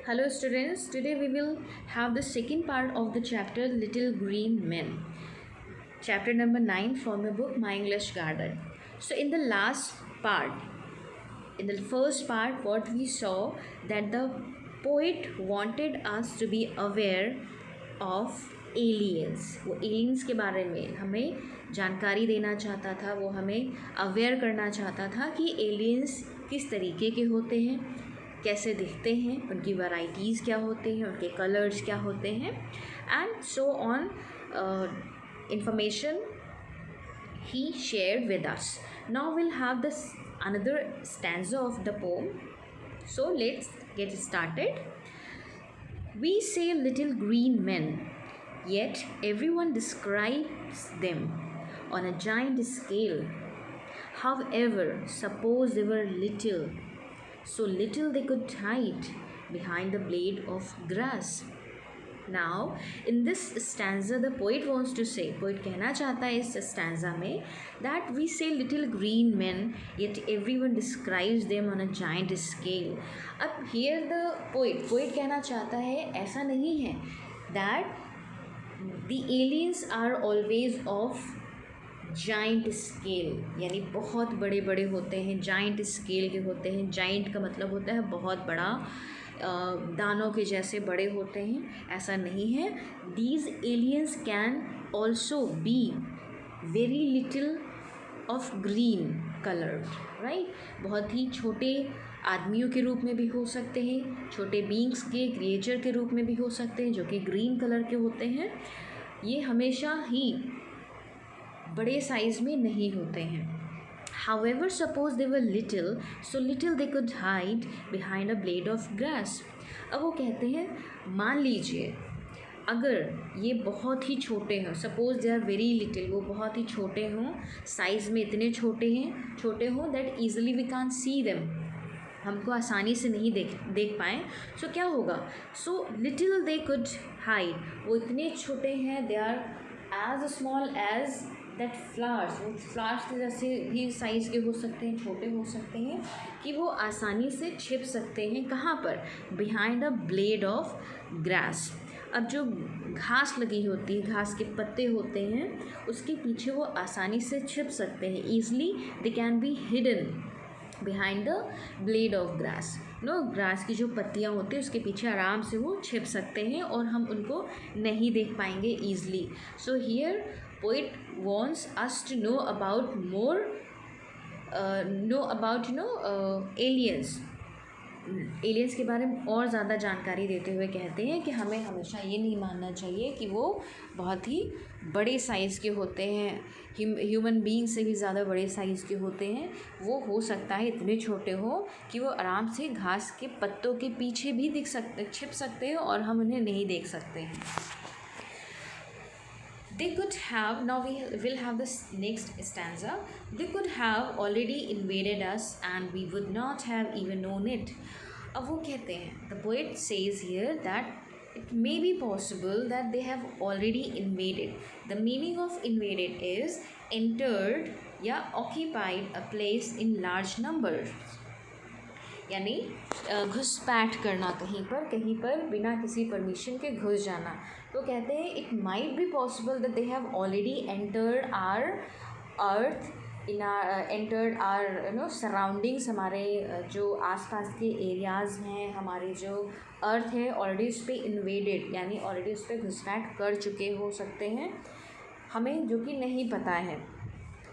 Hello students, today we will have the second part of the chapter Little Green Men. Chapter number 9 from the book My English Garden. So in the last part, in the first part what we saw that the poet wanted us to be aware of aliens. वो aliens के बारे में हमें जानकारी देना चाहता था, वो हमें अवेयर करना चाहता था कि aliens किस तरीके के होते हैं, कैसे दिखते हैं, उनकी वैराइटीज़ क्या होते हैं, उनके कलर्स क्या होते हैं and so on information he shared with us. Now we'll have this another stanza of the poem. So let's get started. We say little green men, yet everyone describes them on a giant scale. However, suppose they were little, so little they could hide behind the blade of grass. Now, in this stanza, the poet wants to say, poet कहना चाहता है इस stanza में that we say little green men, yet everyone describes them on a giant scale. अब here the poet कहना चाहता है ऐसा नहीं है that the aliens are always of giant scale, यानी बहुत बड़े बड़े होते हैं, जाइंट स्केल के होते हैं. जाइंट का मतलब होता है बहुत बड़ा, दानों के जैसे बड़े होते हैं, ऐसा नहीं है. These aliens can also be very little of green colour, right. बहुत ही छोटे आदमियों के रूप में भी हो सकते हैं, छोटे बींग्स के क्रिएचर के रूप में भी हो सकते हैं जो कि ग्रीन कलर के होते हैं. ये हमेशा ही बड़े साइज़ में नहीं होते हैं. However, suppose they were little, so little they could hide behind a blade of grass. अब वो कहते हैं मान लीजिए अगर ये बहुत ही छोटे हों, suppose they are very little, वो बहुत ही छोटे हों, साइज़ में इतने छोटे हों that easily we can't see them, हमको आसानी से नहीं देख पाएँ. सो क्या होगा, so little they could hide, वो इतने छोटे हैं, they are as small as that flowers, वो फ्लावर्स के जैसे ही साइज़ के हो सकते हैं, छोटे हो सकते हैं कि वो आसानी से छिप सकते हैं. कहाँ पर, behind a blade of grass. अब जो घास लगी होती है, घास के पत्ते होते हैं, उसके पीछे वो आसानी से छिप सकते हैं. Easily they can be hidden behind the blade of grass. Grass की जो पत्तियाँ होती हैं उसके पीछे आराम से वो छिप सकते हैं और हम उनको नहीं देख पाएंगे easily. So here poet wants us to know about more aliens के बारे में और ज़्यादा जानकारी देते हुए कहते हैं कि हमें हमेशा ये नहीं मानना चाहिए कि वो बहुत ही बड़े साइज़ के होते हैं, ह्यूमन बीइंग से भी ज़्यादा बड़े साइज़ के होते हैं. वो हो सकता है इतने छोटे हो कि वो आराम से घास के पत्तों के पीछे भी छिप सकते हैं और हम उन्हें नहीं देख सकते हैं. They could have, now we will have this next stanza, they could have already invaded us and we would not have even known it. अब वो कहते हैं, the poet says here that it may be possible that they have already invaded. The meaning of invaded is entered या occupied a place in large numbers, यानी घुसपैठ करना, कहीं पर बिना किसी परमिशन के घुस जाना. तो कहते हैं it might be possible that they have already entered our earth, entered our surroundings, हमारे जो आसपास के एरियाज़ हैं, हमारे जो अर्थ है ऑलरेडी उस पर इन्वेडेड, यानी ऑलरेडी उस पर घुसपैठ कर चुके हो सकते हैं, हमें जो कि नहीं पता है.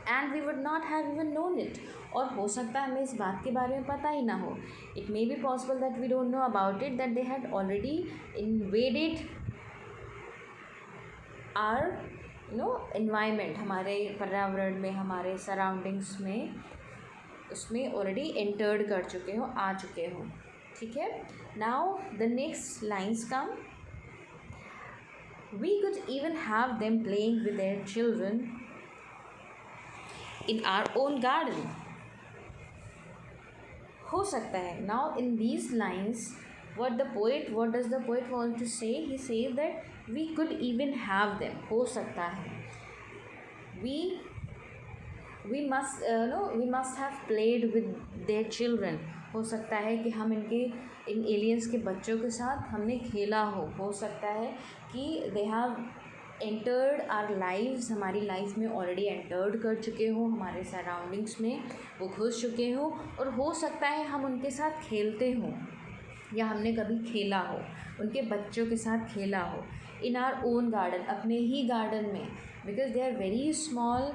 And we would not have even known it, और हो सकता है हमें इस बात के बारे में पता ही ना हो. It may be possible that we don't know about it, that they had already invaded our environment, हमारे पर्यावरण में, हमारे सराउंडिंग्स में, उसमें ऑलरेडी एंटर्ड कर चुके हो, आ चुके हो. ठीक है. Now the next lines come, we could even have them playing with their children in our own garden. हो सकता है. Now in these lines what does the poet want to say? He says that we could even have them. हो सकता है we must have played with their children. हो सकता है कि हम इन एलियंस के बच्चों के साथ हमने खेला हो सकता है कि they have entered our lives, हमारी लाइफ में ऑलरेडी एंटर्ड कर चुके हो, हमारे सराउंडिंग्स में वो घुस चुके हो, और हो सकता है हम उनके साथ खेलते हों या हमने कभी खेला हो, उनके बच्चों के साथ खेला हो इन आर ओन गार्डन, अपने ही गार्डन में, because they are very small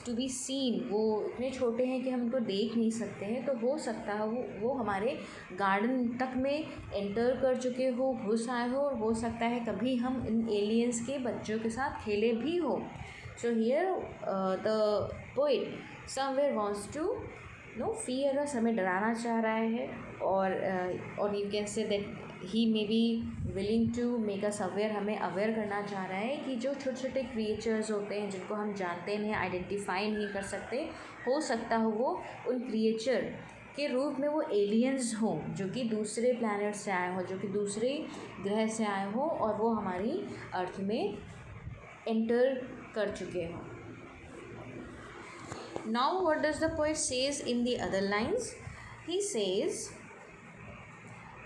to be seen, वो इतने छोटे हैं कि हम उनको देख नहीं सकते हैं। तो हो सकता है वो हमारे गार्डन तक में एंटर कर चुके हो, घुस आए हो, और हो सकता है कभी हम इन एलियंस के बच्चों के साथ खेले भी हो। So here the poet somewhere wants to fear us, हमें डराना चाह रहा है, और you can say that he may be willing to make us aware, हमें अवेयर करना चाह रहा है कि जो छोटे छोटे क्रिएचर्स होते हैं जिनको हम जानते नहीं, आइडेंटिफाई नहीं कर सकते, हो सकता हो वो उन क्रिएचर के रूप में वो एलियंस हों जो कि दूसरे प्लैनेट से आए हों, जो कि दूसरे ग्रह से आए हों, और वो हमारी अर्थ में एंटर कर चुके हों। Now what does the poet says in the other lines? He says,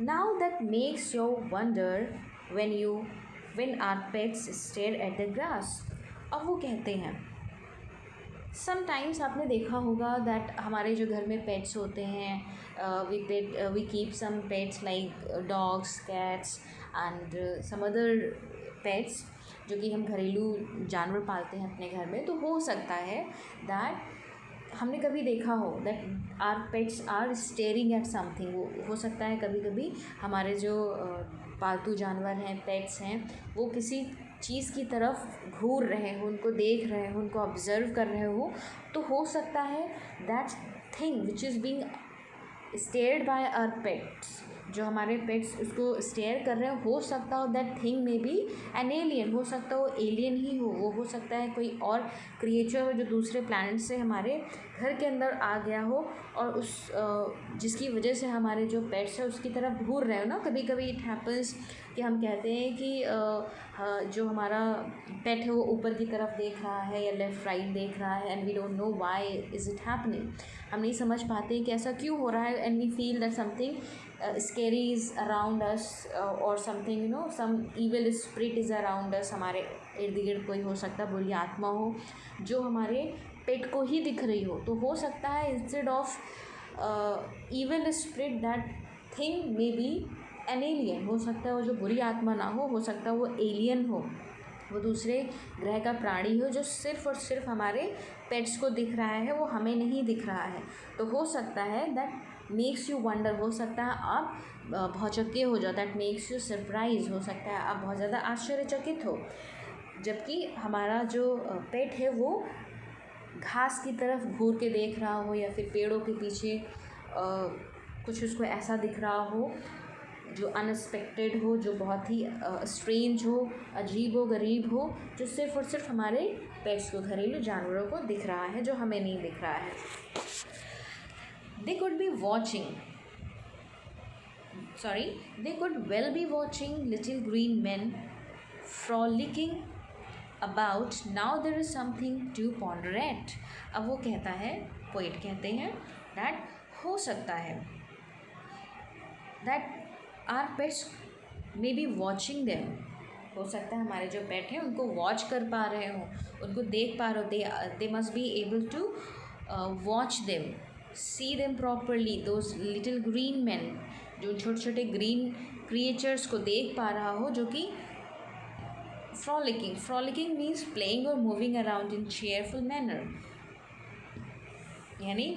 now that makes you wonder when our pets stare at the grass. अब वो कहते हैं, समटाइम्स आपने देखा होगा दैट हमारे जो घर में पेट्स होते हैं, we keep some pets like dogs, cats and some other pets जो कि हम घरेलू जानवर पालते हैं अपने घर में। तो हो सकता है दैट हमने कभी देखा हो that our pets are staring at something, वो हो सकता है कभी कभी हमारे जो पालतू जानवर हैं, पेट्स हैं, वो किसी चीज़ की तरफ घूर रहे हो, उनको देख रहे हो, उनको ऑब्ज़र्व कर रहे हो। तो हो सकता है that thing which is being stared by our pets, जो हमारे पेट्स उसको स्टेयर कर रहे हो सकता हो दैट थिंग में बी एन एलियन, हो सकता हो एलियन ही हो, वो हो सकता है कोई और क्रिएचर हो जो दूसरे प्लैनेट से हमारे घर के अंदर आ गया हो, और उस जिसकी वजह से हमारे जो पेट्स है उसकी तरफ घूर रहे हो ना। कभी कभी इट हैपन्स कि हम कहते हैं कि जो हमारा पेट है वो ऊपर की तरफ देख रहा है या लेफ़्ट राइट देख रहा है, and we don't know why is it happening, हम नहीं समझ पाते कि ऐसा क्यों हो रहा है, and we feel that something scary is around us, or something some evil spirit is around us, हमारे इर्द गिर्द कोई हो सकता है बुरी आत्मा हो जो हमारे पेट को ही दिख रही हो। तो हो सकता है instead of evil spirit that thing may be an alien, हो सकता है वो जो बुरी आत्मा ना हो सकता है वो एलियन हो, वो दूसरे ग्रह का प्राणी हो जो सिर्फ़ और सिर्फ हमारे पेट्स को दिख रहा है, वो हमें नहीं दिख रहा है। तो हो सकता है दैट मेक्स यू वंडर, हो सकता है आप भौचक्के हो जाओ, दैट मेक्स यू सरप्राइज, हो सकता है आप बहुत ज़्यादा आश्चर्यचकित हो, जबकि हमारा जो पेट है वो घास की तरफ घूर के देख रहा हो या फिर पेड़ों के पीछे कुछ उसको ऐसा दिख रहा हो जो अनएक्सपेक्टेड हो, जो बहुत ही स्ट्रेंज हो, अजीब हो, गरीब हो, जो सिर्फ़ और सिर्फ हमारे पेट्स को, घरेलू जानवरों को दिख रहा है, जो हमें नहीं दिख रहा है। They could well be watching little green men frolicking about. Now there is something to ponder at. अब वो कहता है, पोएट कहते हैं that हो सकता है that our pets may be watching them, हो सकता है हमारे जो पेट हैं उनको वॉच कर पा रहे हों, उनको देख पा रहे हो, they must be able to watch them, see them properly, those little green men, जो छोटे छोटे ग्रीन क्रिएचर्स को देख पा रहा हो जो कि फ्रॉलिकिंग मीन्स प्लेइंग और moving around in cheerful manner, यानी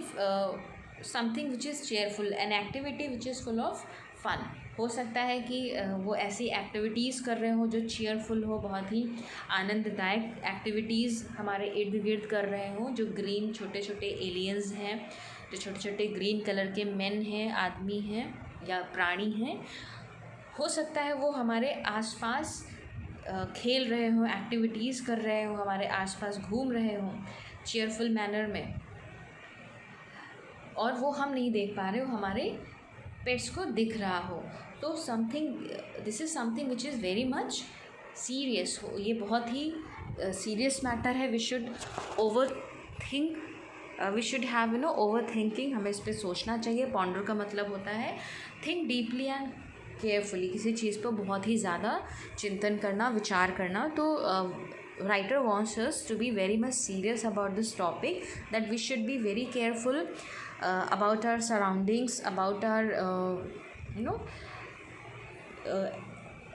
something which is cheerful, an activity which is full of fun. हो सकता है कि वो ऐसी एक्टिविटीज़ कर रहे हो जो चेयरफुल हो, बहुत ही आनंददायक एक्टिविटीज़ हमारे इर्द गिर्द कर रहे हों, जो ग्रीन छोटे छोटे एलियंस हैं, जो छोटे छोटे ग्रीन कलर के मेन हैं, आदमी हैं या प्राणी हैं। हो सकता है वो हमारे आसपास खेल रहे हों, एक्टिविटीज़ कर रहे हों, हमारे आसपास घूम रहे हों चेयरफुल मैनर में, और वो हम नहीं देख पा रहे हो, हमारे पेट्स को दिख रहा हो। तो this is something which is very much serious, ये बहुत ही सीरियस मैटर है। We should overthink we should have overthinking, हमें इस पर सोचना चाहिए. पॉन्डर का मतलब होता है थिंक डीपली एंड केयरफुली, किसी चीज़ पर बहुत ही ज़्यादा चिंतन करना, विचार करना. तो writer wants us to be very much serious about this topic, that we should be very careful about our surroundings, about our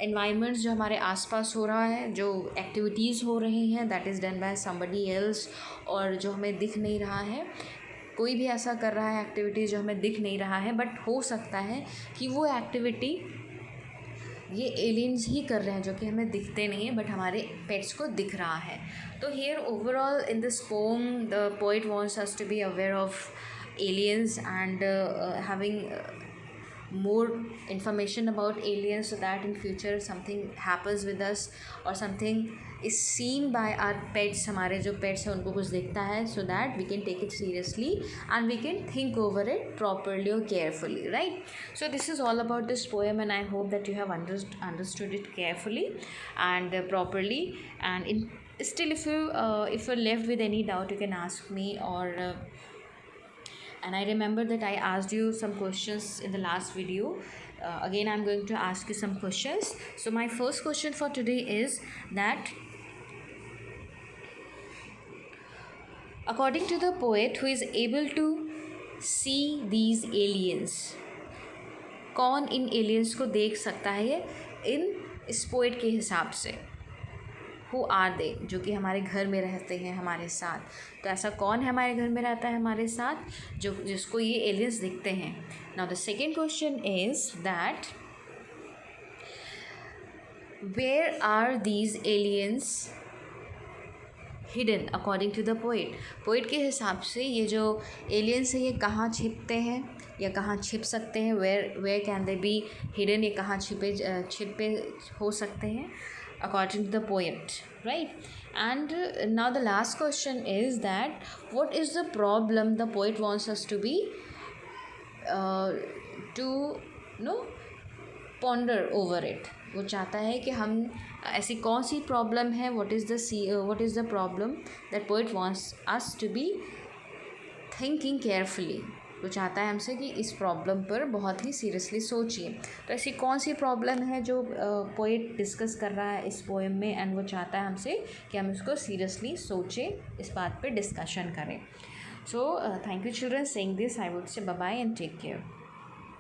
environments जो हमारे आसपास हो रहा है, जो एक्टिविटीज़ हो रही हैं that is done by somebody else, और जो हमें दिख नहीं रहा है. कोई भी ऐसा कर रहा है एक्टिविटीज़ जो हमें दिख नहीं रहा है, बट हो सकता है कि वो एक्टिविटी ये एलियंस ही कर रहे हैं जो कि हमें दिखते नहीं है, बट हमारे पेट्स को दिख रहा है. तो here overall in this poem the poet wants us to be aware of aliens and having more information about aliens, so that in future something happens with us or something is seen by our pets, हमारे जो pets हैं उनको कुछ दिखता है, so that we can take it seriously and we can think over it properly or carefully, right? So this is all about this poem, and I hope that you have understood it carefully and properly. And still if you're left with any doubt, you can ask me, or and I remember that I asked you some questions in the last video. Again I'm going to ask you some questions. So my first question for today is that, according to the poet, who is able to see these aliens, कौन इन aliens को देख सकता है इन इस poet के हिसाब से? Who are they, जो कि हमारे घर में रहते हैं हमारे साथ. तो ऐसा कौन है हमारे घर में रहता है हमारे साथ जो जिसको ये एलियंस दिखते हैं? Now the second question is that where are these aliens hidden according to the poet? Poet के हिसाब से ये जो एलियंस है ये कहाँ छिपते हैं या कहाँ छिप सकते हैं? Where can they be hidden, ये कहाँ छिपे हो सकते हैं according to the poet, right? And now the last question is that what is the problem the poet wants us to be to ponder over it? वो चाहता है कि हम ऐसी कौन सी प्रॉब्लम है, what is the problem that poet wants us to be thinking carefully? वो चाहता है हमसे कि इस प्रॉब्लम पर बहुत ही सीरियसली सोचिए. तो ऐसी कौन सी प्रॉब्लम है जो पोएट डिस्कस कर रहा है इस पोएम में, एंड वो चाहता है हमसे कि हम इसको सीरियसली सोचें, इस बात पे डिस्कशन करें. So thank you children. Saying this I would say bye bye and take care.